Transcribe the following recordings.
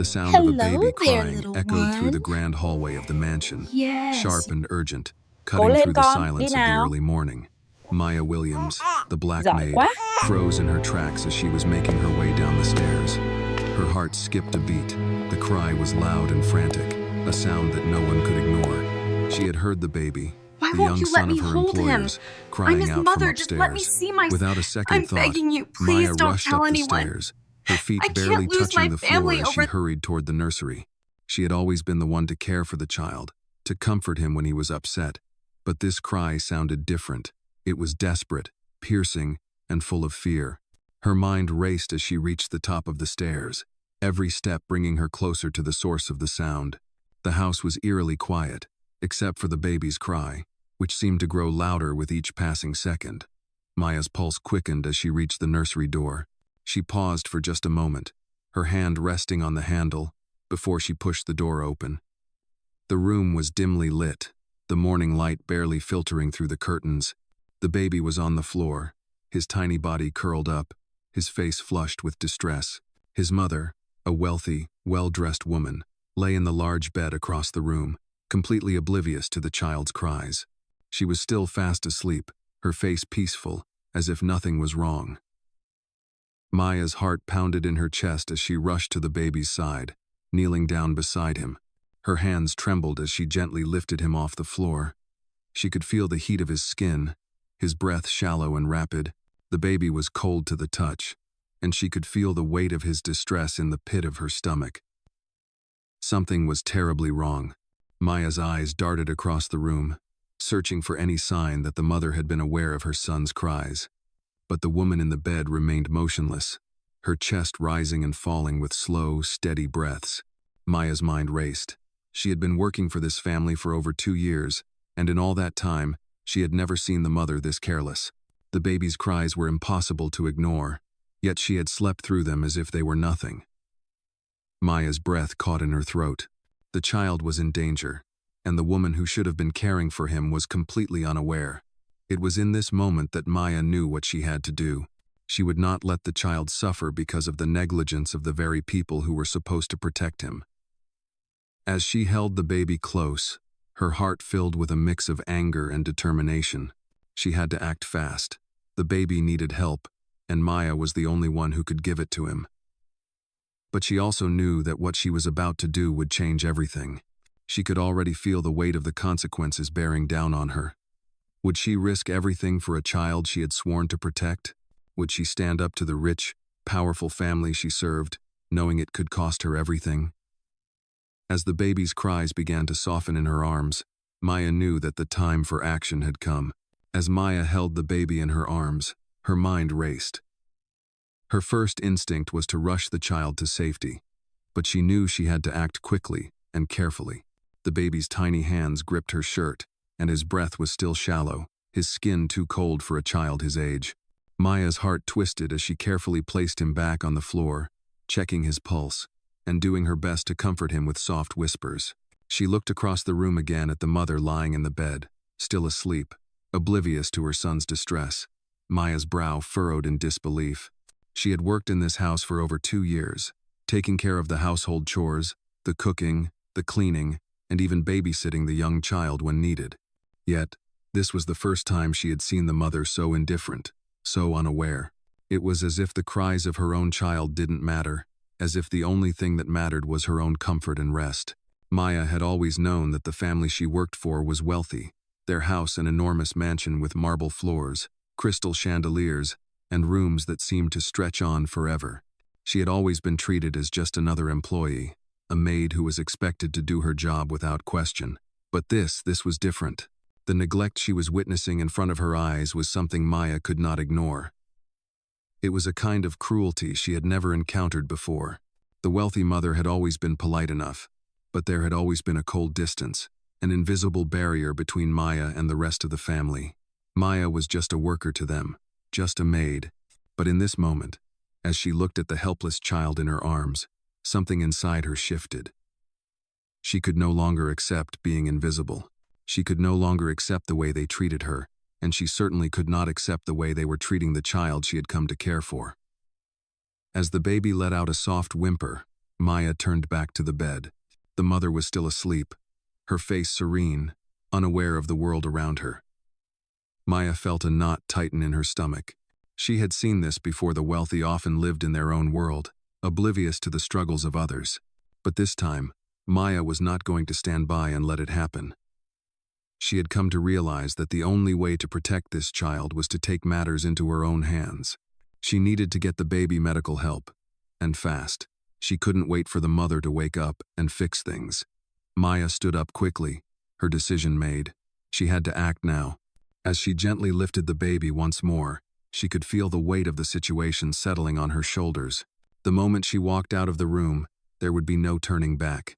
The sound of a Hello baby there, crying little echoed through the one. grand hallway of the mansion, Yes. sharp and urgent, Cố cutting lên through the con, đi silence of the nào. early morning. Maya Williams, the black Giỏi maid, quá. froze in her tracks as she was making her way down the stairs. Her heart skipped a beat. The cry was loud and frantic, a sound that no one could ignore. She had heard the baby, Why the won't young you let son me of her hold him? employers, I'm crying his out from mother. Just let me upstairs. see my. Without a second I'm thought, begging you, please Maya don't rushed tell up the anyone. stairs, her feet I barely can't lose touching my the floor family as she over. hurried toward the nursery. She had always been the one to care for the child, to comfort him when he was upset. But this cry sounded different. It was desperate, piercing, and full of fear. Her mind raced as she reached the top of the stairs, every step bringing her closer to the source of the sound. The house was eerily quiet, except for the baby's cry, which seemed to grow louder with each passing second. Maya's pulse quickened as she reached the nursery door. She paused for just a moment, her hand resting on the handle, before she pushed the door open. The room was dimly lit, the morning light barely filtering through the curtains. The baby was on the floor, his tiny body curled up, his face flushed with distress. His mother, a wealthy, well-dressed woman, lay in the large bed across the room, completely oblivious to the child's cries. She was still fast asleep, her face peaceful, as if nothing was wrong. Maya's heart pounded in her chest as she rushed to the baby's side, kneeling down beside him. Her hands trembled as she gently lifted him off the floor. She could feel the heat of his skin, his breath shallow and rapid. The baby was cold to the touch, and she could feel the weight of his distress in the pit of her stomach. Something was terribly wrong. Maya's eyes darted across the room, searching for any sign that the mother had been aware of her son's cries. But the woman in the bed remained motionless, her chest rising and falling with slow, steady breaths. Maya's mind raced. She had been working for this family for over 2 years, and in all that time, she had never seen the mother this careless. The baby's cries were impossible to ignore, yet she had slept through them as if they were nothing. Maya's breath caught in her throat. The child was in danger, and the woman who should have been caring for him was completely unaware. It was in this moment that Maya knew what she had to do. She would not let the child suffer because of the negligence of the very people who were supposed to protect him. As she held the baby close, her heart filled with a mix of anger and determination. She had to act fast. The baby needed help, and Maya was the only one who could give it to him. But she also knew that what she was about to do would change everything. She could already feel the weight of the consequences bearing down on her. Would she risk everything for a child she had sworn to protect? Would she stand up to the rich, powerful family she served, knowing it could cost her everything? As the baby's cries began to soften in her arms, Maya knew that the time for action had come. As Maya held the baby in her arms, her mind raced. Her first instinct was to rush the child to safety, but she knew she had to act quickly and carefully. The baby's tiny hands gripped her shirt, and his breath was still shallow, his skin too cold for a child his age. Maya's heart twisted as she carefully placed him back on the floor, checking his pulse, and doing her best to comfort him with soft whispers. She looked across the room again at the mother lying in the bed, still asleep, oblivious to her son's distress. Maya's brow furrowed in disbelief. She had worked in this house for over 2 years, taking care of the household chores, the cooking, the cleaning, and even babysitting the young child when needed. Yet, this was the first time she had seen the mother so indifferent, so unaware. It was as if the cries of her own child didn't matter, as if the only thing that mattered was her own comfort and rest. Maya had always known that the family she worked for was wealthy, their house an enormous mansion with marble floors, crystal chandeliers, and rooms that seemed to stretch on forever. She had always been treated as just another employee, a maid who was expected to do her job without question. But this was different. The neglect she was witnessing in front of her eyes was something Maya could not ignore. It was a kind of cruelty she had never encountered before. The wealthy mother had always been polite enough, but there had always been a cold distance, an invisible barrier between Maya and the rest of the family. Maya was just a worker to them, just a maid. But in this moment, as she looked at the helpless child in her arms, something inside her shifted. She could no longer accept being invisible. She could no longer accept the way they treated her, and she certainly could not accept the way they were treating the child she had come to care for. As the baby let out a soft whimper, Maya turned back to the bed. The mother was still asleep, her face serene, unaware of the world around her. Maya felt a knot tighten in her stomach. She had seen this before. The wealthy often lived in their own world, oblivious to the struggles of others. But this time, Maya was not going to stand by and let it happen. She had come to realize that the only way to protect this child was to take matters into her own hands. She needed to get the baby medical help, and fast. She couldn't wait for the mother to wake up and fix things. Maya stood up quickly, her decision made. She had to act now. As she gently lifted the baby once more, she could feel the weight of the situation settling on her shoulders. The moment she walked out of the room, there would be no turning back.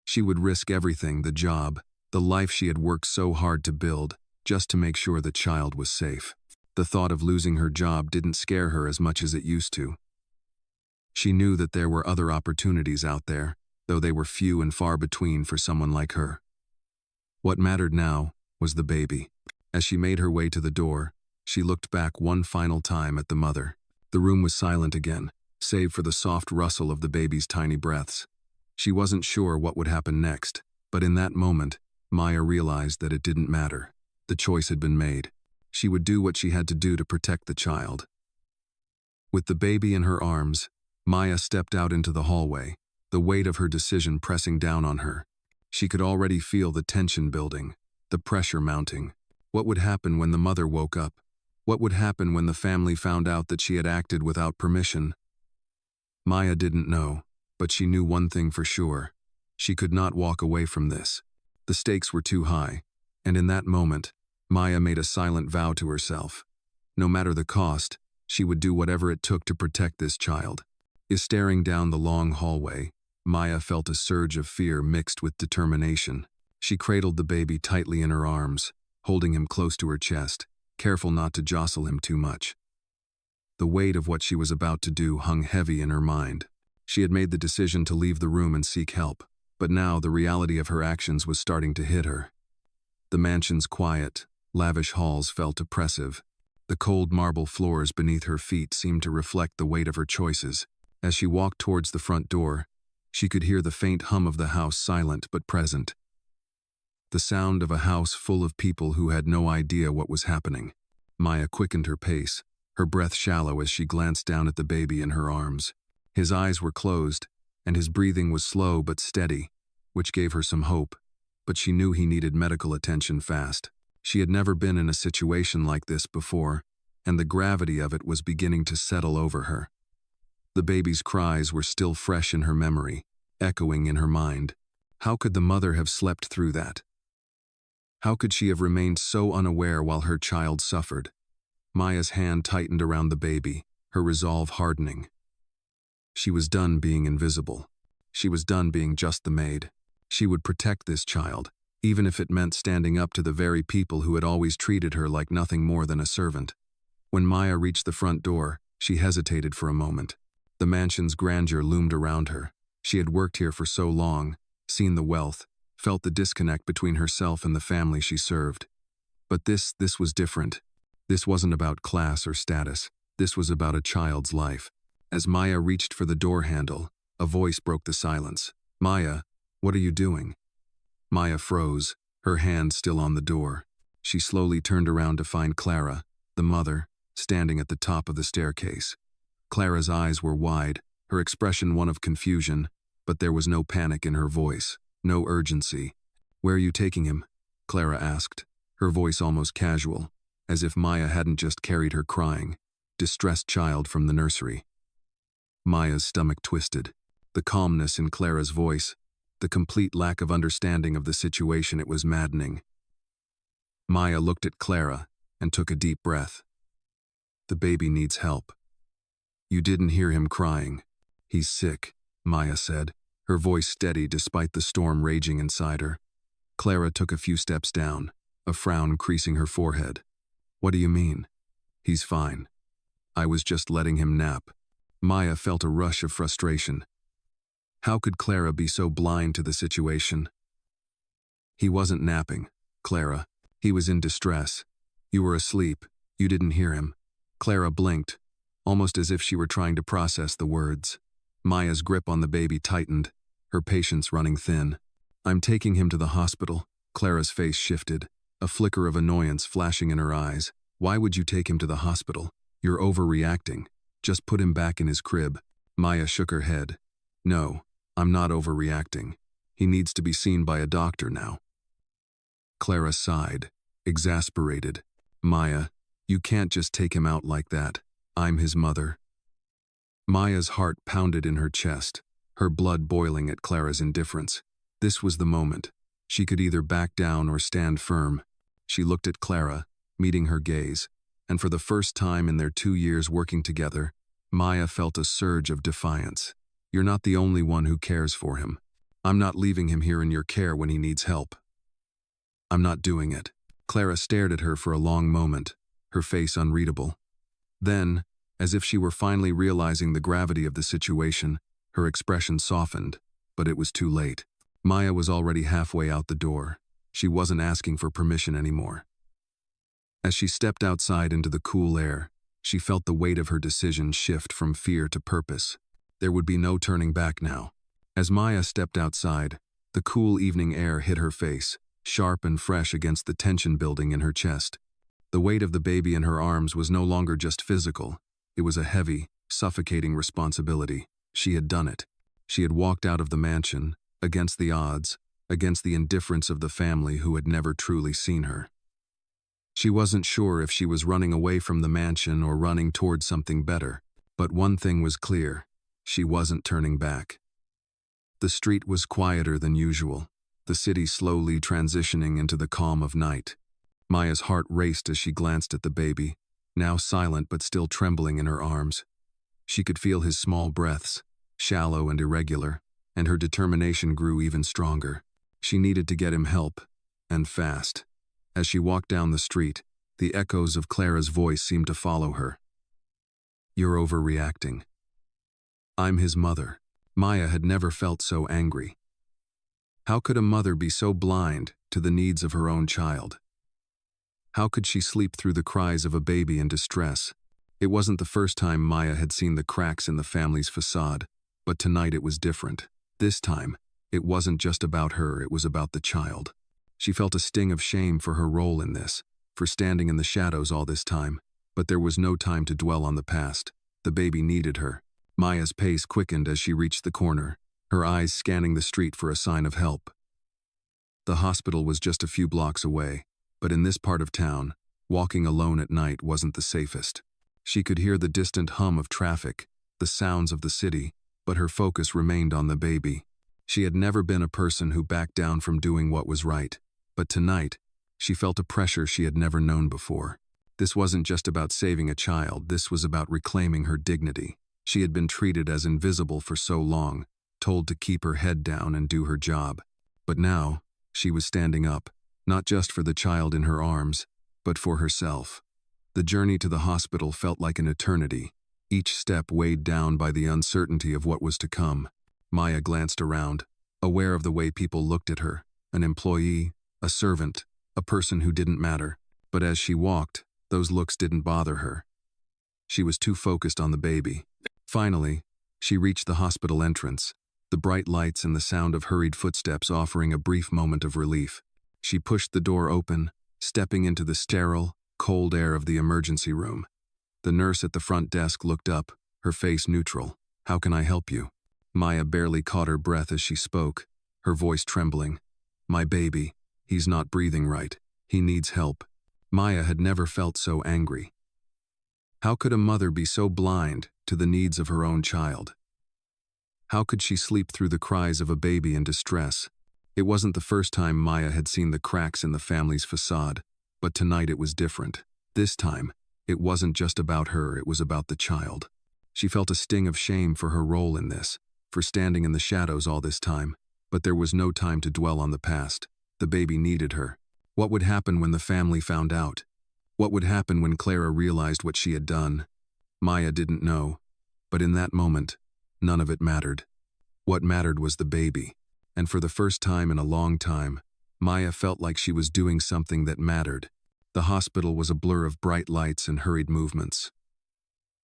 She would risk everything, the job, the life she had worked so hard to build, just to make sure the child was safe. The thought of losing her job didn't scare her as much as it used to. She knew that there were other opportunities out there, though they were few and far between for someone like her. What mattered now was the baby. As she made her way to the door, she looked back one final time at the mother. The room was silent again, save for the soft rustle of the baby's tiny breaths. She wasn't sure what would happen next, but in that moment, Maya realized that it didn't matter. The choice had been made. She would do what she had to do to protect the child. With the baby in her arms, Maya stepped out into the hallway, the weight of her decision pressing down on her. She could already feel the tension building, the pressure mounting. What would happen when the mother woke up? What would happen when the family found out that she had acted without permission? Maya didn't know, but she knew one thing for sure. She could not walk away from this. The stakes were too high, and in that moment, Maya made a silent vow to herself. No matter the cost, she would do whatever it took to protect this child. Staring down the long hallway, Maya felt a surge of fear mixed with determination. She cradled the baby tightly in her arms, holding him close to her chest, careful not to jostle him too much. The weight of what she was about to do hung heavy in her mind. She had made the decision to leave the room and seek help, but now the reality of her actions was starting to hit her. The mansion's quiet, lavish halls felt oppressive. The cold marble floors beneath her feet seemed to reflect the weight of her choices. As she walked towards the front door, she could hear the faint hum of the house, silent but present. The sound of a house full of people who had no idea what was happening. Maya quickened her pace, her breath shallow as she glanced down at the baby in her arms. His eyes were closed, and his breathing was slow but steady, which gave her some hope, but she knew he needed medical attention fast. She had never been in a situation like this before, and the gravity of it was beginning to settle over her. The baby's cries were still fresh in her memory, echoing in her mind. How could the mother have slept through that? How could she have remained so unaware while her child suffered? Maya's hand tightened around the baby, her resolve hardening. She was done being invisible. She was done being just the maid. She would protect this child, even if it meant standing up to the very people who had always treated her like nothing more than a servant. When Maya reached the front door, she hesitated for a moment. The mansion's grandeur loomed around her. She had worked here for so long, seen the wealth, felt the disconnect between herself and the family she served. But this was different. This wasn't about class or status. This was about a child's life. As Maya reached for the door handle, a voice broke the silence. "Maya, what are you doing?" Maya froze, her hand still on the door. She slowly turned around to find Clara, the mother, standing at the top of the staircase. Clara's eyes were wide, her expression one of confusion, but there was no panic in her voice, no urgency. "Where are you taking him?" Clara asked, her voice almost casual, as if Maya hadn't just carried her crying, distressed child from the nursery. Maya's stomach twisted. The calmness in Clara's voice, the complete lack of understanding of the situation, it was maddening. Maya looked at Clara and took a deep breath. "The baby needs help." "You didn't hear him crying. He's sick," Maya said, her voice steady despite the storm raging inside her. Clara took a few steps down, a frown creasing her forehead. "What do you mean?" "He's fine. I was just letting him nap." Maya felt a rush of frustration. How could Clara be so blind to the situation? "He wasn't napping, Clara. He was in distress. You were asleep. You didn't hear him." Clara blinked, almost as if she were trying to process the words. Maya's grip on the baby tightened, her patience running thin. "I'm taking him to the hospital." Clara's face shifted, a flicker of annoyance flashing in her eyes. "Why would you take him to the hospital? You're overreacting. Just put him back in his crib." Maya shook her head. "No, I'm not overreacting. He needs to be seen by a doctor now." Clara sighed, exasperated. "Maya, you can't just take him out like that. I'm his mother." Maya's heart pounded in her chest, her blood boiling at Clara's indifference. This was the moment. She could either back down or stand firm. She looked at Clara, meeting her gaze, and for the first time in their 2 years working together, Maya felt a surge of defiance. "You're not the only one who cares for him. I'm not leaving him here in your care when he needs help. I'm not doing it." Clara stared at her for a long moment, her face unreadable. Then, as if she were finally realizing the gravity of the situation, her expression softened, but it was too late. Maya was already halfway out the door. She wasn't asking for permission anymore. As she stepped outside into the cool air, she felt the weight of her decision shift from fear to purpose. There would be no turning back now. As Maya stepped outside, the cool evening air hit her face, sharp and fresh against the tension building in her chest. The weight of the baby in her arms was no longer just physical. It was a heavy, suffocating responsibility. She had done it. She had walked out of the mansion, against the odds, against the indifference of the family who had never truly seen her. She wasn't sure if she was running away from the mansion or running towards something better, but one thing was clear: she wasn't turning back. The street was quieter than usual, the city slowly transitioning into the calm of night. Maya's heart raced as she glanced at the baby, now silent but still trembling in her arms. She could feel his small breaths, shallow and irregular, and her determination grew even stronger. She needed to get him help, and fast. As she walked down the street, the echoes of Clara's voice seemed to follow her. "You're overreacting. I'm his mother." Maya had never felt so angry. How could a mother be so blind to the needs of her own child? How could she sleep through the cries of a baby in distress? It wasn't the first time Maya had seen the cracks in the family's facade, but tonight it was different. This time, it wasn't just about her, it was about the child. She felt a sting of shame for her role in this, for standing in the shadows all this time, but there was no time to dwell on the past. The baby needed her. Maya's pace quickened as she reached the corner, her eyes scanning the street for a sign of help. The hospital was just a few blocks away, but in this part of town, walking alone at night wasn't the safest. She could hear the distant hum of traffic, the sounds of the city, but her focus remained on the baby. She had never been a person who backed down from doing what was right, but tonight, she felt a pressure she had never known before. This wasn't just about saving a child, this was about reclaiming her dignity. She had been treated as invisible for so long, told to keep her head down and do her job. But now, she was standing up, not just for the child in her arms, but for herself. The journey to the hospital felt like an eternity, each step weighed down by the uncertainty of what was to come. Maya glanced around, aware of the way people looked at her, an employee, a servant, a person who didn't matter. But as she walked, those looks didn't bother her. She was too focused on the baby. Finally, she reached the hospital entrance, the bright lights and the sound of hurried footsteps offering a brief moment of relief. She pushed the door open, stepping into the sterile, cold air of the emergency room. The nurse at the front desk looked up, her face neutral. "How can I help you?" Maya barely caught her breath as she spoke, her voice trembling. "My baby, he's not breathing right. He needs help." Maya had never felt so angry. How could a mother be so blind to the needs of her own child? How could she sleep through the cries of a baby in distress? It wasn't the first time Maya had seen the cracks in the family's facade, but tonight it was different. This time, it wasn't just about her, it was about the child. She felt a sting of shame for her role in this, for standing in the shadows all this time, but there was no time to dwell on the past. The baby needed her. What would happen when the family found out? What would happen when Clara realized what she had done? Maya didn't know, but in that moment, none of it mattered. What mattered was the baby, and for the first time in a long time, Maya felt like she was doing something that mattered. The hospital was a blur of bright lights and hurried movements.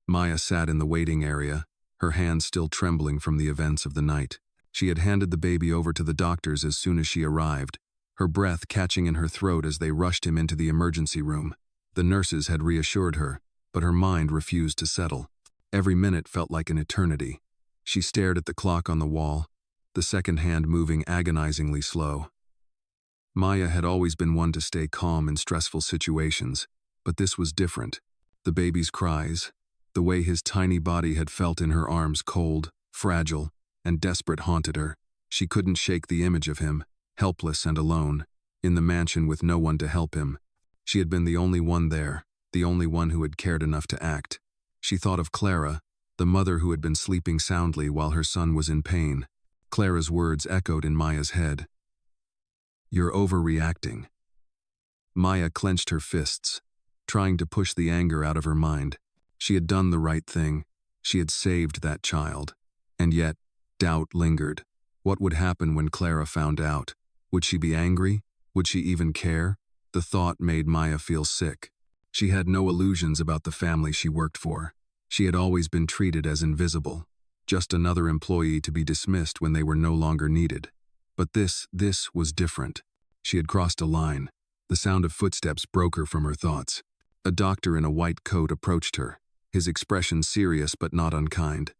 Maya sat in the waiting area, her hands still trembling from the events of the night. She had handed the baby over to the doctors as soon as she arrived, her breath catching in her throat as they rushed him into the emergency room. The nurses had reassured her, but her mind refused to settle. Every minute felt like an eternity. She stared at the clock on the wall, the second hand moving agonizingly slow. Maya had always been one to stay calm in stressful situations, but this was different. The baby's cries, the way his tiny body had felt in her arms cold, fragile, and desperate haunted her. She couldn't shake the image of him, helpless and alone, in the mansion with no one to help him. She had been the only one there, the only one who had cared enough to act. She thought of Clara, the mother who had been sleeping soundly while her son was in pain. Clara's words echoed in Maya's head. "You're overreacting." Maya clenched her fists, trying to push the anger out of her mind. She had done the right thing. She had saved that child. And yet, doubt lingered. What would happen when Clara found out? Would she be angry? Would she even care? The thought made Maya feel sick. She had no illusions about the family she worked for. She had always been treated as invisible, just another employee to be dismissed when they were no longer needed. But this was different. She had crossed a line. The sound of footsteps broke her from her thoughts. A doctor in a white coat approached her, his expression serious but not unkind.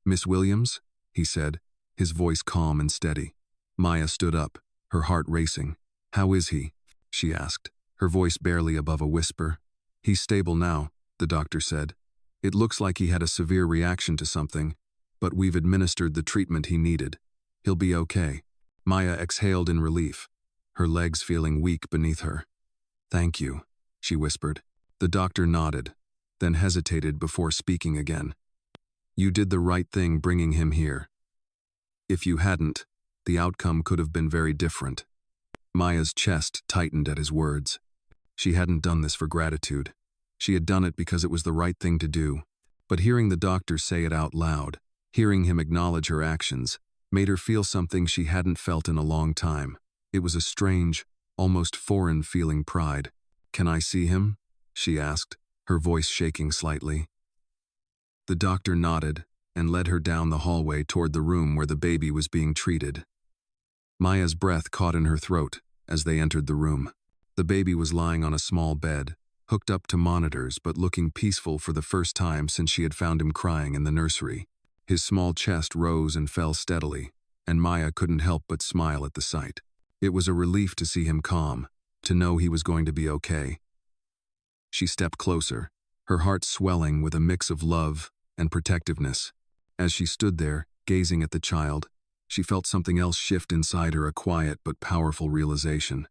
"Miss Williams?" he said, his voice calm and steady. Maya stood up, her heart racing. "How is he?" she asked, her voice barely above a whisper. "He's stable now," the doctor said. "It looks like he had a severe reaction to something, but we've administered the treatment he needed. He'll be okay." Maya exhaled in relief, her legs feeling weak beneath her. "Thank you," she whispered. The doctor nodded, then hesitated before speaking again. "You did the right thing bringing him here. If you hadn't, the outcome could have been very different." Maya's chest tightened at his words. She hadn't done this for gratitude. She had done it because it was the right thing to do. But hearing the doctor say it out loud, hearing him acknowledge her actions, made her feel something she hadn't felt in a long time. It was a strange, almost foreign feeling pride. "Can I see him?" she asked, her voice shaking slightly. The doctor nodded and led her down the hallway toward the room where the baby was being treated. Maya's breath caught in her throat as they entered the room. The baby was lying on a small bed, hooked up to monitors but looking peaceful for the first time since she had found him crying in the nursery. His small chest rose and fell steadily, and Maya couldn't help but smile at the sight. It was a relief to see him calm, to know he was going to be okay. She stepped closer, her heart swelling with a mix of love and protectiveness. As she stood there, gazing at the child, she felt something else shift inside her, a quiet but powerful realization.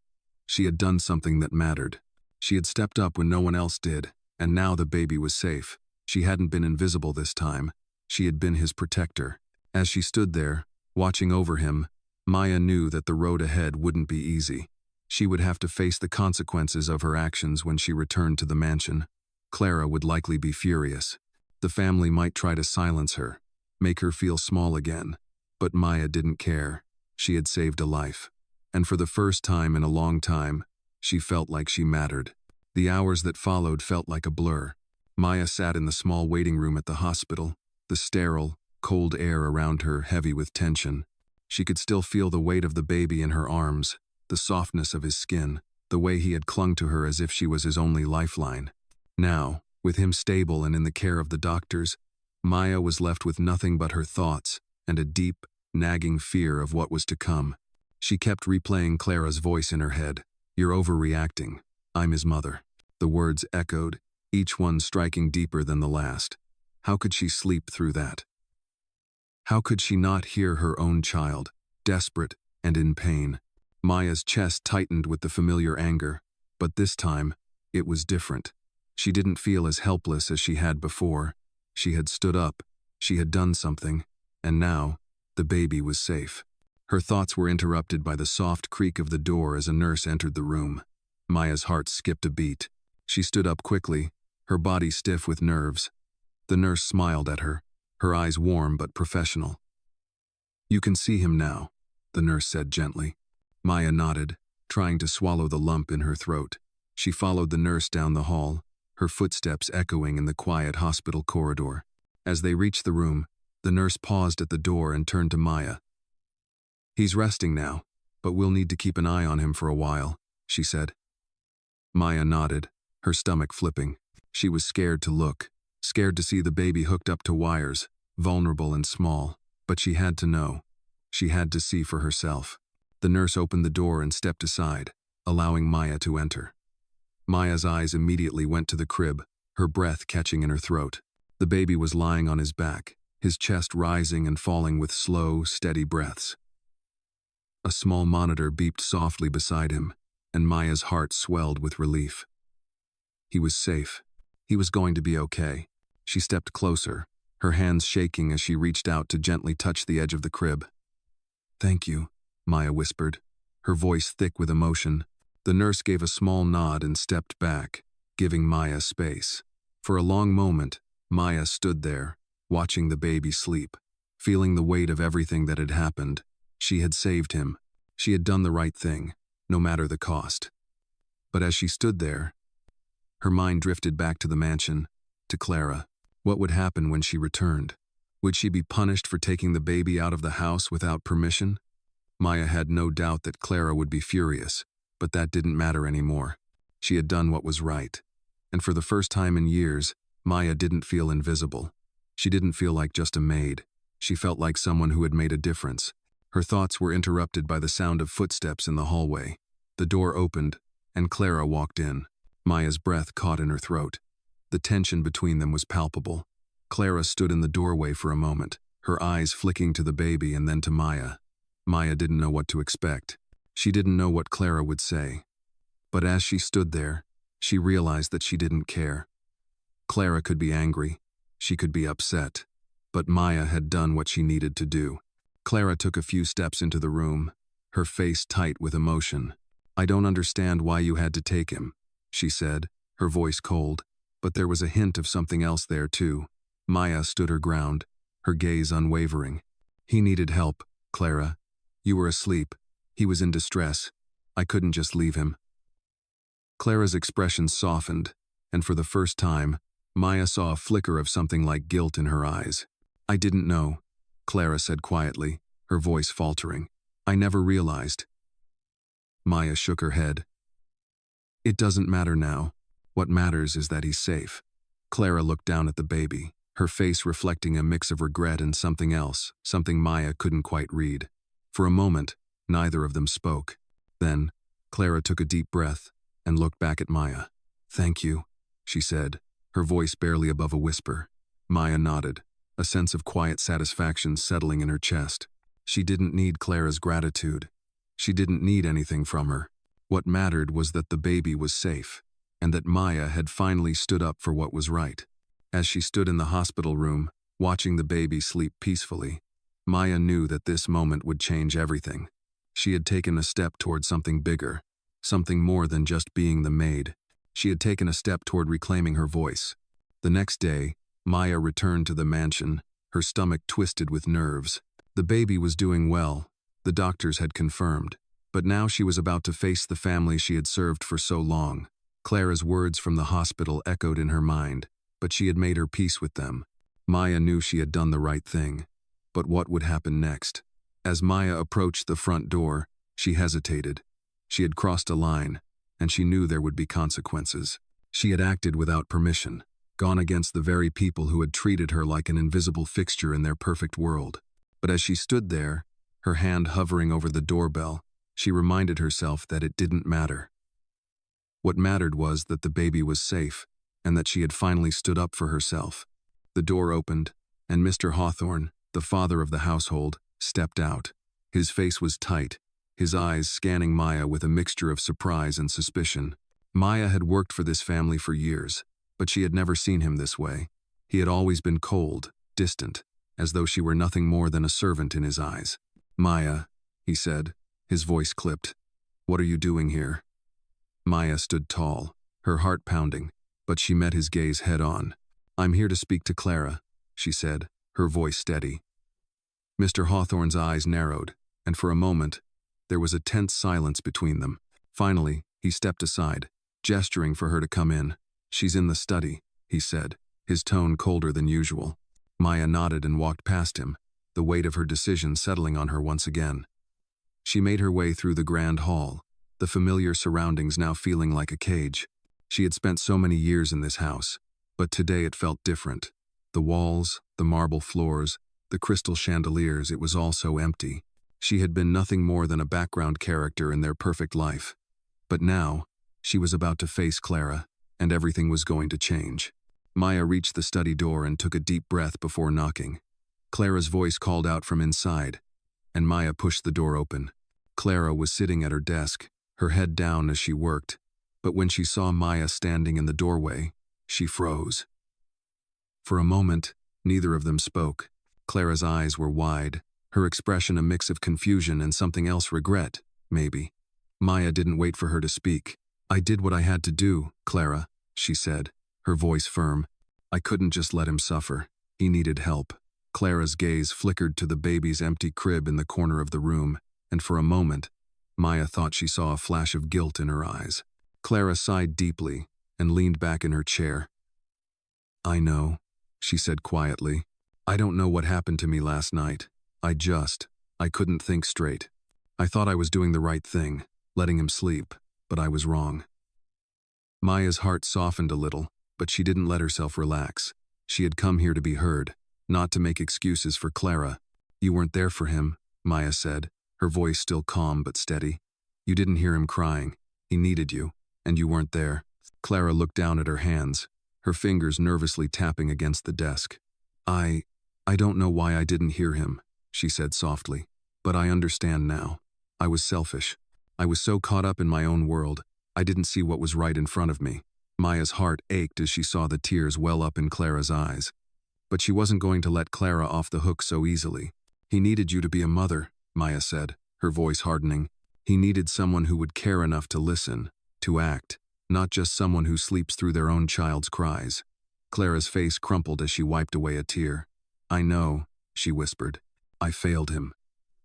She had done something that mattered. She had stepped up when no one else did, and now the baby was safe. She hadn't been invisible this time. She had been his protector. As she stood there, watching over him, Maya knew that the road ahead wouldn't be easy. She would have to face the consequences of her actions when she returned to the mansion. Clara would likely be furious. The family might try to silence her, make her feel small again. But Maya didn't care. She had saved a life. And for the first time in a long time, she felt like she mattered. The hours that followed felt like a blur. Maya sat in the small waiting room at the hospital, the sterile, cold air around her heavy with tension. She could still feel the weight of the baby in her arms, the softness of his skin, the way he had clung to her as if she was his only lifeline. Now, with him stable and in the care of the doctors, Maya was left with nothing but her thoughts and a deep, nagging fear of what was to come. She kept replaying Clara's voice in her head. "You're overreacting. I'm his mother." The words echoed, each one striking deeper than the last. How could she sleep through that? How could she not hear her own child, desperate and in pain? Maya's chest tightened with the familiar anger, but this time, it was different. She didn't feel as helpless as she had before. She had stood up, she had done something, and now, the baby was safe. Her thoughts were interrupted by the soft creak of the door as a nurse entered the room. Maya's heart skipped a beat. She stood up quickly, her body stiff with nerves. The nurse smiled at her, her eyes warm but professional. "You can see him now," the nurse said gently. Maya nodded, trying to swallow the lump in her throat. She followed the nurse down the hall, her footsteps echoing in the quiet hospital corridor. As they reached the room, The nurse paused at the door and turned to Maya. "He's resting now, but we'll need to keep an eye on him for a while," she said. Maya nodded, her stomach flipping. She was scared to look, scared to see the baby hooked up to wires, vulnerable and small, but she had to know. She had to see for herself. The nurse opened the door and stepped aside, allowing Maya to enter. Maya's eyes immediately went to the crib, her breath catching in her throat. The baby was lying on his back, his chest rising and falling with slow, steady breaths. A small monitor beeped softly beside him, and Maya's heart swelled with relief. He was safe. He was going to be okay. She stepped closer, her hands shaking as she reached out to gently touch the edge of the crib. "Thank you," Maya whispered, her voice thick with emotion. The nurse gave a small nod and stepped back, giving Maya space. For a long moment, Maya stood there, watching the baby sleep, feeling the weight of everything that had happened. She had saved him. She had done the right thing, no matter the cost. But as she stood there, her mind drifted back to the mansion, to Clara. What would happen when she returned? Would she be punished for taking the baby out of the house without permission? Maya had no doubt that Clara would be furious, but that didn't matter anymore. She had done what was right. And for the first time in years, Maya didn't feel invisible. She didn't feel like just a maid. She felt like someone who had made a difference. Her thoughts were interrupted by the sound of footsteps in the hallway. The door opened, and Clara walked in. Maya's breath caught in her throat. The tension between them was palpable. Clara stood in the doorway for a moment, her eyes flicking to the baby and then to Maya. Maya didn't know what to expect. She didn't know what Clara would say. But as she stood there, she realized that she didn't care. Clara could be angry. She could be upset. But Maya had done what she needed to do. Clara took a few steps into the room, her face tight with emotion. "I don't understand why you had to take him," she said, her voice cold. But there was a hint of something else there, too. Maya stood her ground, her gaze unwavering. "He needed help, Clara. You were asleep. He was in distress. I couldn't just leave him." Clara's expression softened, and for the first time, Maya saw a flicker of something like guilt in her eyes. "I didn't know," Clara said quietly, her voice faltering. "I never realized." Maya shook her head. "It doesn't matter now. What matters is that he's safe." Clara looked down at the baby, her face reflecting a mix of regret and something else, something Maya couldn't quite read. For a moment, neither of them spoke. Then, Clara took a deep breath and looked back at Maya. "Thank you," she said, her voice barely above a whisper. Maya nodded, a sense of quiet satisfaction settling in her chest. She didn't need Clara's gratitude. She didn't need anything from her. What mattered was that the baby was safe, and that Maya had finally stood up for what was right. As she stood in the hospital room, watching the baby sleep peacefully, Maya knew that this moment would change everything. She had taken a step toward something bigger, something more than just being the maid. She had taken a step toward reclaiming her voice. The next day, Maya returned to the mansion, her stomach twisted with nerves. The baby was doing well, the doctors had confirmed, but now she was about to face the family she had served for so long. Clara's words from the hospital echoed in her mind, but she had made her peace with them. Maya knew she had done the right thing. But what would happen next? As Maya approached the front door, she hesitated. She had crossed a line, and she knew there would be consequences. She had acted without permission, gone against the very people who had treated her like an invisible fixture in their perfect world. But as she stood there, her hand hovering over the doorbell, she reminded herself that it didn't matter. What mattered was that the baby was safe, and that she had finally stood up for herself. The door opened, and Mr. Hawthorne, the father of the household, stepped out. His face was tight, his eyes scanning Maya with a mixture of surprise and suspicion. Maya had worked for this family for years, but she had never seen him this way. He had always been cold, distant, as though she were nothing more than a servant in his eyes. "Maya," he said, his voice clipped. "What are you doing here?" Maya stood tall, her heart pounding, but she met his gaze head-on. "I'm here to speak to Clara," she said, her voice steady. Mr. Hawthorne's eyes narrowed, and for a moment, there was a tense silence between them. Finally, he stepped aside, gesturing for her to come in. "She's in the study," he said, his tone colder than usual. Maya nodded and walked past him, the weight of her decision settling on her once again. She made her way through the grand hall, the familiar surroundings now feeling like a cage. She had spent so many years in this house, but today it felt different. The walls, the marble floors, the crystal chandeliers, it was all so empty. She had been nothing more than a background character in their perfect life. But now, she was about to face Clara, and everything was going to change. Maya reached the study door and took a deep breath before knocking. Clara's voice called out from inside, and Maya pushed the door open. Clara was sitting at her desk, her head down as she worked, but when she saw Maya standing in the doorway, she froze. For a moment, neither of them spoke. Clara's eyes were wide, her expression a mix of confusion and something else, regret, maybe. Maya didn't wait for her to speak. "I did what I had to do, Clara," she said, her voice firm. "I couldn't just let him suffer. He needed help." Clara's gaze flickered to the baby's empty crib in the corner of the room, and for a moment, Maya thought she saw a flash of guilt in her eyes. Clara sighed deeply and leaned back in her chair. "I know," she said quietly. "I don't know what happened to me last night. I couldn't think straight. I thought I was doing the right thing, letting him sleep, but I was wrong." Maya's heart softened a little, but she didn't let herself relax. She had come here to be heard, not to make excuses for Clara. "You weren't there for him," Maya said, her voice still calm but steady. "You didn't hear him crying. He needed you, and you weren't there." Clara looked down at her hands, her fingers nervously tapping against the desk. I don't know why I didn't hear him," she said softly, "but I understand now. I was selfish. I was so caught up in my own world, I didn't see what was right in front of me." Maya's heart ached as she saw the tears well up in Clara's eyes. But she wasn't going to let Clara off the hook so easily. "He needed you to be a mother," Maya said, her voice hardening. "He needed someone who would care enough to listen, to act, not just someone who sleeps through their own child's cries." Clara's face crumpled as she wiped away a tear. "I know," she whispered. "I failed him."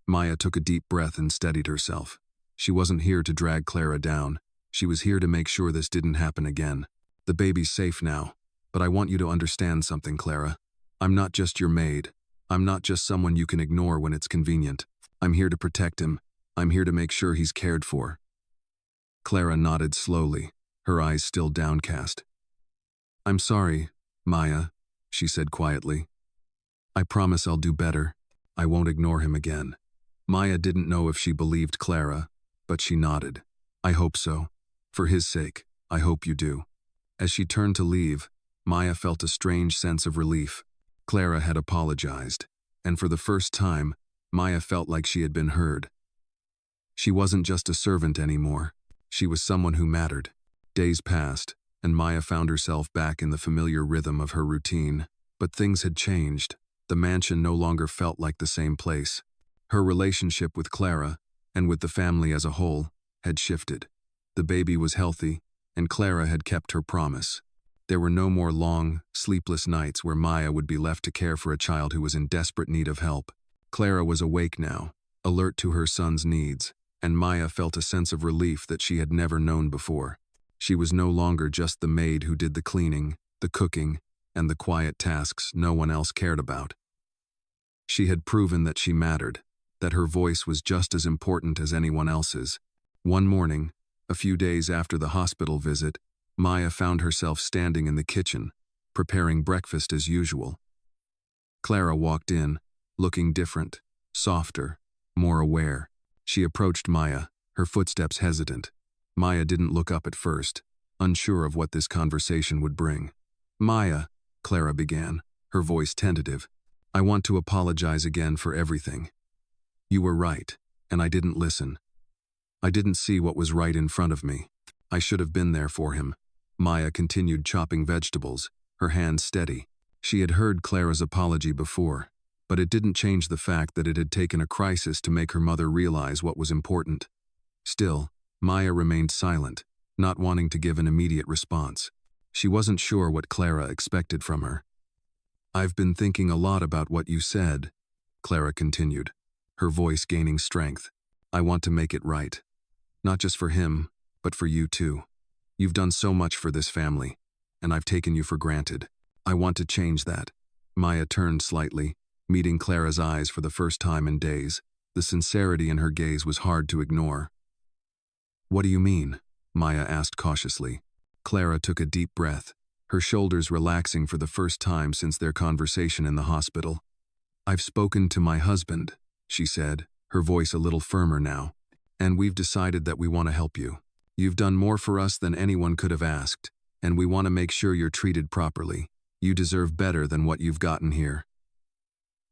Maya took a deep breath and steadied herself. She wasn't here to drag Clara down. She was here to make sure this didn't happen again. "The baby's safe now, but I want you to understand something, Clara. I'm not just your maid. I'm not just someone you can ignore when it's convenient. I'm here to protect him. I'm here to make sure he's cared for." Clara nodded slowly, her eyes still downcast. "I'm sorry, Maya," she said quietly. "I promise I'll do better. I won't ignore him again." Maya didn't know if she believed Clara, but she nodded. "I hope so. For his sake, I hope you do." As she turned to leave, Maya felt a strange sense of relief. Clara had apologized, and for the first time, Maya felt like she had been heard. She wasn't just a servant anymore. She was someone who mattered. Days passed, and Maya found herself back in the familiar rhythm of her routine. But things had changed. The mansion no longer felt like the same place. Her relationship with Clara, and with the family as a whole, had shifted. The baby was healthy, and Clara had kept her promise. There were no more long, sleepless nights where Maya would be left to care for a child who was in desperate need of help. Clara was awake now, alert to her son's needs, and Maya felt a sense of relief that she had never known before. She was no longer just the maid who did the cleaning, the cooking, and the quiet tasks no one else cared about. She had proven that she mattered, that her voice was just as important as anyone else's. One morning, a few days after the hospital visit, Maya found herself standing in the kitchen, preparing breakfast as usual. Clara walked in, looking different, softer, more aware. She approached Maya, her footsteps hesitant. Maya didn't look up at first, unsure of what this conversation would bring. "Maya," Clara began, her voice tentative, "I want to apologize again for everything. You were right, and I didn't listen. I didn't see what was right in front of me. I should have been there for him." Maya continued chopping vegetables, her hands steady. She had heard Clara's apology before, but it didn't change the fact that it had taken a crisis to make her mother realize what was important. Still, Maya remained silent, not wanting to give an immediate response. She wasn't sure what Clara expected from her. "I've been thinking a lot about what you said," Clara continued, her voice gaining strength. "I want to make it right. Not just for him, but for you too. You've done so much for this family, and I've taken you for granted. I want to change that. Maya turned slightly, meeting Clara's eyes for the first time in days. The sincerity in her gaze was hard to ignore. "What do you mean?" Maya asked cautiously. Clara took a deep breath, her shoulders relaxing for the first time since their conversation in the hospital. "I've spoken to my husband," she said, her voice a little firmer now, "and we've decided that we want to help you. You've done more for us than anyone could have asked, and we want to make sure you're treated properly. You deserve better than what you've gotten here."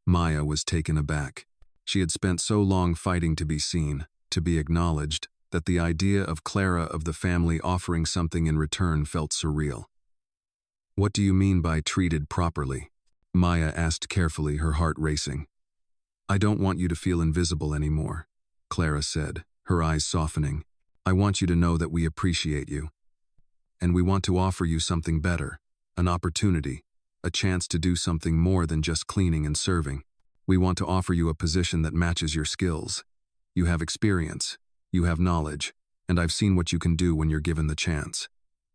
Maya was taken aback. She had spent so long fighting to be seen, to be acknowledged, that the idea of Clara of the family offering something in return felt surreal. "What do you mean by treated properly?" Maya asked carefully, her heart racing. "I don't want you to feel invisible anymore," Clara said, her eyes softening. "I want you to know that we appreciate you. And we want to offer you something better, an opportunity, a chance to do something more than just cleaning and serving. We want to offer you a position that matches your skills. You have experience, you have knowledge, and I've seen what you can do when you're given the chance."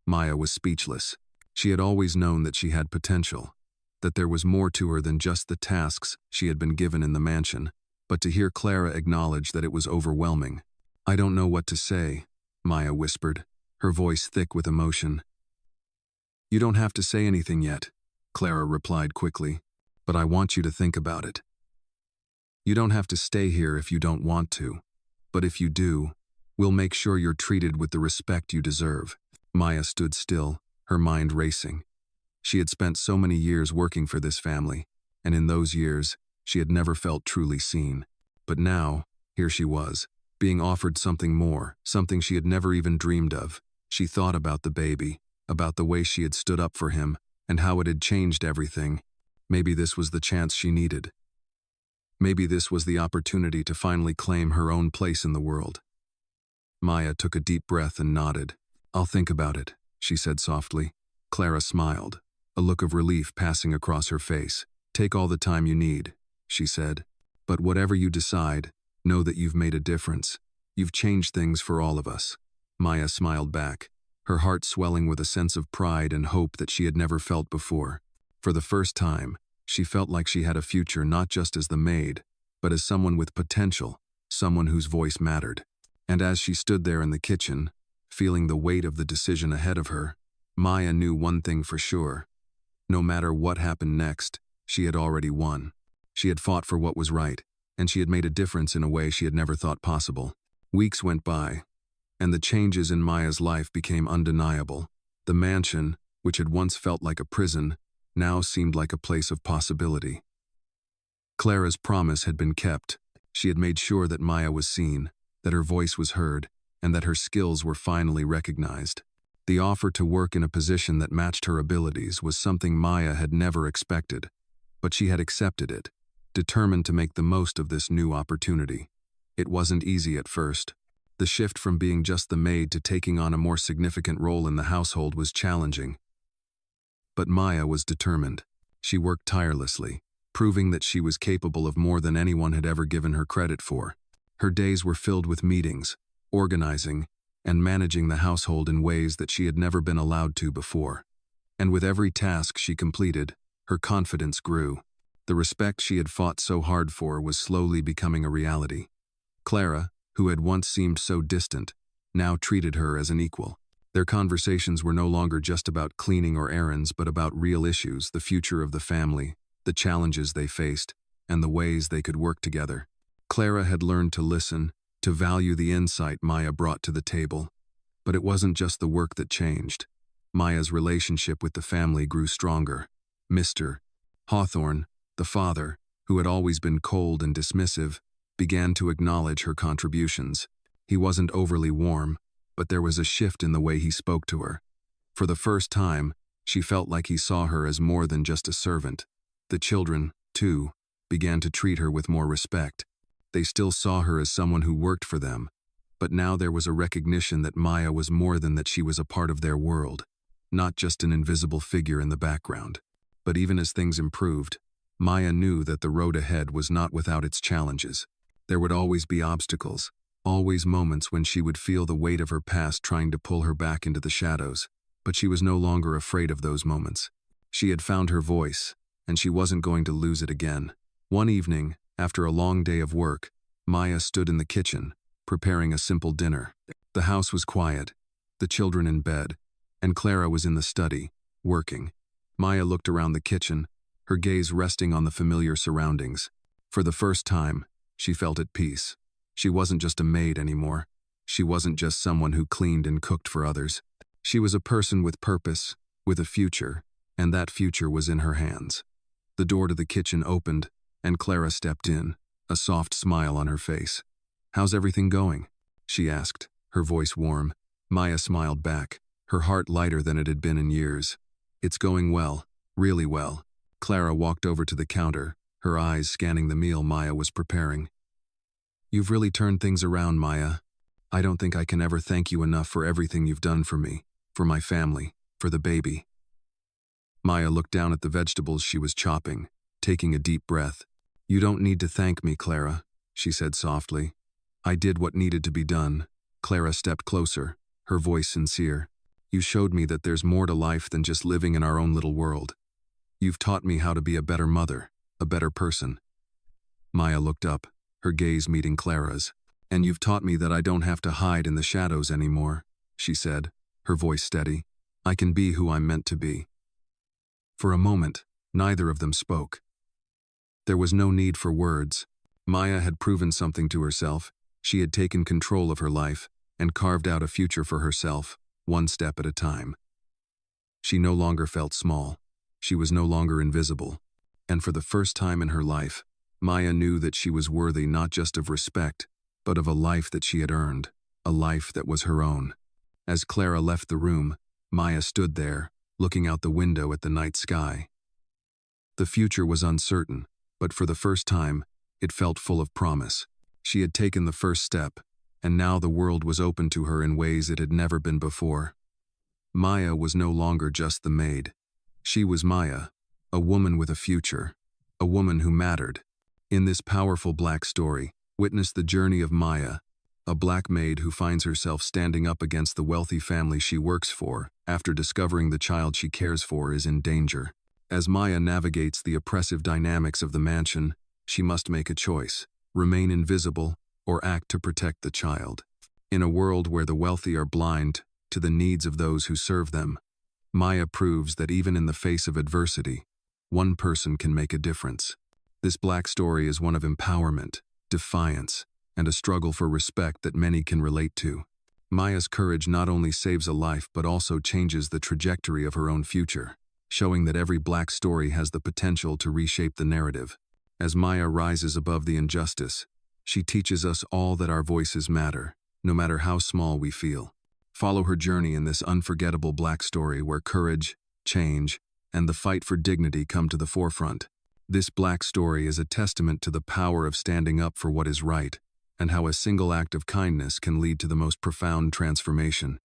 Maya was speechless. She had always known that she had potential, that there was more to her than just the tasks she had been given in the mansion, but to hear Clara acknowledge that it was overwhelming. "I don't know what to say," Maya whispered, her voice thick with emotion. "You don't have to say anything yet," Clara replied quickly, "but I want you to think about it. You don't have to stay here if you don't want to, but if you do, we'll make sure you're treated with the respect you deserve." Maya stood still, her mind racing. She had spent so many years working for this family, and in those years, she had never felt truly seen. But now, here she was, being offered something more, something she had never even dreamed of. She thought about the baby, about the way she had stood up for him, and how it had changed everything. Maybe this was the chance she needed. Maybe this was the opportunity to finally claim her own place in the world. Maya took a deep breath and nodded. "I'll think about it," she said softly. Clara smiled, a look of relief passing across her face. "Take all the time you need," she said. "But whatever you decide, know that you've made a difference. You've changed things for all of us." Maya smiled back, her heart swelling with a sense of pride and hope that she had never felt before. For the first time, she felt like she had a future not just as the maid, but as someone with potential, someone whose voice mattered. And as she stood there in the kitchen, feeling the weight of the decision ahead of her, Maya knew one thing for sure. No matter what happened next, she had already won. She had fought for what was right, and she had made a difference in a way she had never thought possible. Weeks went by, and the changes in Maya's life became undeniable. The mansion, which had once felt like a prison, now seemed like a place of possibility. Clara's promise had been kept. She had made sure that Maya was seen, that her voice was heard, and that her skills were finally recognized. The offer to work in a position that matched her abilities was something Maya had never expected, but she had accepted it, determined to make the most of this new opportunity. It wasn't easy at first. The shift from being just the maid to taking on a more significant role in the household was challenging. But Maya was determined. She worked tirelessly, proving that she was capable of more than anyone had ever given her credit for. Her days were filled with meetings, organizing, and managing the household in ways that she had never been allowed to before. And with every task she completed, her confidence grew. The respect she had fought so hard for was slowly becoming a reality. Clara, who had once seemed so distant, now treated her as an equal. Their conversations were no longer just about cleaning or errands, but about real issues, the future of the family, the challenges they faced, and the ways they could work together. Clara had learned to listen, to value the insight Maya brought to the table. But it wasn't just the work that changed. Maya's relationship with the family grew stronger. Mr. Hawthorne, the father, who had always been cold and dismissive, began to acknowledge her contributions. He wasn't overly warm, but there was a shift in the way he spoke to her. For the first time, she felt like he saw her as more than just a servant. The children, too, began to treat her with more respect. They still saw her as someone who worked for them, but now there was a recognition that Maya was more than that. She was a part of their world, not just an invisible figure in the background. But even as things improved, Maya knew that the road ahead was not without its challenges. There would always be obstacles, always moments when she would feel the weight of her past trying to pull her back into the shadows. But she was no longer afraid of those moments. She had found her voice, and she wasn't going to lose it again. One evening, after a long day of work, Maya stood in the kitchen, preparing a simple dinner. The house was quiet, the children in bed, and Clara was in the study, working. Maya looked around the kitchen, her gaze resting on the familiar surroundings. For the first time, she felt at peace. She wasn't just a maid anymore. She wasn't just someone who cleaned and cooked for others. She was a person with purpose, with a future, and that future was in her hands. The door to the kitchen opened, and Clara stepped in, a soft smile on her face. "How's everything going?" she asked, her voice warm. Maya smiled back, her heart lighter than it had been in years. "It's going well, really well." Clara walked over to the counter, her eyes scanning the meal Maya was preparing. "You've really turned things around, Maya. I don't think I can ever thank you enough for everything you've done for me, for my family, for the baby." Maya looked down at the vegetables she was chopping, taking a deep breath. "You don't need to thank me, Clara," she said softly. "I did what needed to be done." Clara stepped closer, her voice sincere. "You showed me that there's more to life than just living in our own little world. You've taught me how to be a better mother, a better person." Maya looked up, her gaze meeting Clara's. "And you've taught me that I don't have to hide in the shadows anymore," she said, her voice steady. "I can be who I'm meant to be." For a moment, neither of them spoke. There was no need for words. Maya had proven something to herself. She had taken control of her life and carved out a future for herself, one step at a time. She no longer felt small. She was no longer invisible. And for the first time in her life, Maya knew that she was worthy not just of respect, but of a life that she had earned, a life that was her own. As Clara left the room, Maya stood there, looking out the window at the night sky. The future was uncertain, but for the first time, it felt full of promise. She had taken the first step, and now the world was open to her in ways it had never been before. Maya was no longer just the maid. She was Maya, a woman with a future, a woman who mattered. In this powerful black story, witness the journey of Maya, a black maid who finds herself standing up against the wealthy family she works for after discovering the child she cares for is in danger. As Maya navigates the oppressive dynamics of the mansion, she must make a choice: remain invisible or act to protect the child. In a world where the wealthy are blind to the needs of those who serve them, Maya proves that even in the face of adversity, one person can make a difference. This black story is one of empowerment, defiance, and a struggle for respect that many can relate to. Maya's courage not only saves a life but also changes the trajectory of her own future, showing that every black story has the potential to reshape the narrative. As Maya rises above the injustice, she teaches us all that our voices matter, no matter how small we feel. Follow her journey in this unforgettable black story where courage, change, and the fight for dignity come to the forefront. This black story is a testament to the power of standing up for what is right, and how a single act of kindness can lead to the most profound transformation.